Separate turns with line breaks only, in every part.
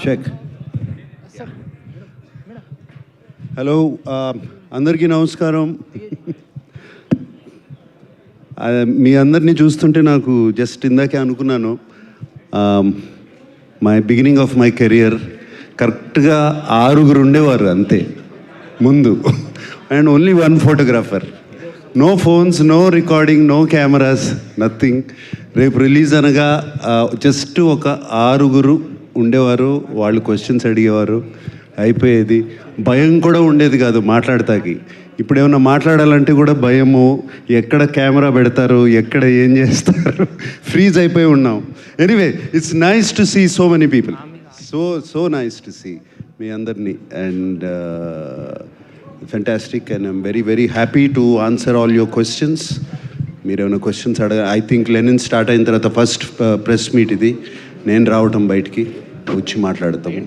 Check. Hello, అందరికీ నమస్కారం. మీ అందరినీ చూస్తుంటే నాకు జస్ట్ ఇందాకే అనుకున్నాను, my beginning of my career కరెక్ట్గా 6 ఉండేవారు అంతే ముందు, and only 1 photographer. No phones, no recording, no cameras, nothing. రేపు రిలీజ్ అనగా జస్ట్ ఒక 6 ఉండేవారు. వాళ్ళు క్వశ్చన్స్ అడిగేవారు, అయిపోయేది. భయం కూడా ఉండేది కాదు మాట్లాడతాకి. ఇప్పుడు ఏమన్నా మాట్లాడాలంటే కూడా భయము, ఎక్కడ కెమెరా పెడతారు, ఎక్కడ ఏం చేస్తారు, ఫ్రీజ్ అయిపోయి ఉన్నాం. Anyway, it's nice to see so many people, so nice to see మీ అందరినీ, and fantastic. And I'm very very happy to answer all your questions. మీరు ఏమైనా questions I think Lenin start అయిన తర్వాత ఫస్ట్ ప్రెస్ మీట్ ఇది, నేను రావటం బయటికి వచ్చి మాట్లాడతాము.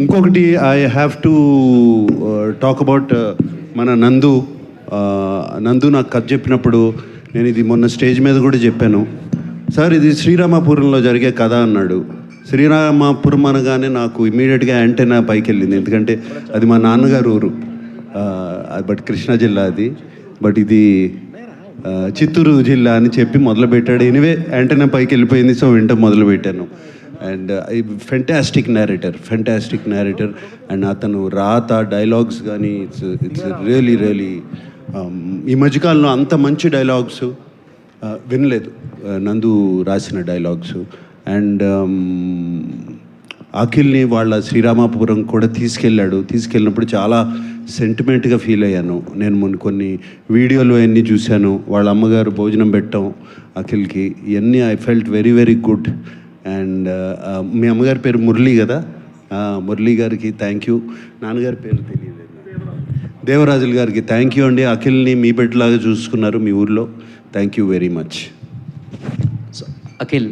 ఇంకొకటి I have to talk about మన నందు నాకు కథ చెప్పినప్పుడు, నేను ఇది మొన్న స్టేజ్ మీద కూడా చెప్పాను. సార్, ఇది శ్రీరామపురంలో జరిగే కథ అన్నాడు. శ్రీరామపురం అనగానే నాకు ఇమీడియట్గా యాంటెనా పైకి వెళ్ళింది, ఎందుకంటే అది మా నాన్నగారు ఊరు. బట్ కృష్ణా జిల్లా అది, బట్ ఇది చిత్తూరు జిల్లా అని చెప్పి మొదలుపెట్టాడు. ఎనివే యాంటెనా పైకి వెళ్ళిపోయింది, సో వింటం మొదలుపెట్టాను. And fantastic narrator. అండ్ అతను రాత డైలాగ్స్ కానీ ఇట్స్ రియలీ ఈ మధ్యకాలంలో అంత మంచి డైలాగ్స్ వినలేదు, నందు రాసిన డైలాగ్స్. అండ్ అఖిల్ని వాళ్ళ శ్రీరామపురం కూడా తీసుకెళ్ళినప్పుడు చాలా సెంటిమెంట్గా ఫీల్ అయ్యాను. నేను మొన్న కొన్ని వీడియోలు అవన్నీ చూశాను, వాళ్ళ అమ్మగారు భోజనం పెట్టాం అఖిల్కి, ఇవన్నీ I felt very very good. And మీ అమ్మగారి పేరు మురళి కదా, మురళి గారికి థ్యాంక్ యూ. నాన్నగారి పేరు తెలియదు, దేవరాజుల గారికి థ్యాంక్ యూ అండి. అఖిల్ని మీ బిడ్డలాగా చూసుకున్నారు మీ ఊర్లో. Thank you very much.
Akhil.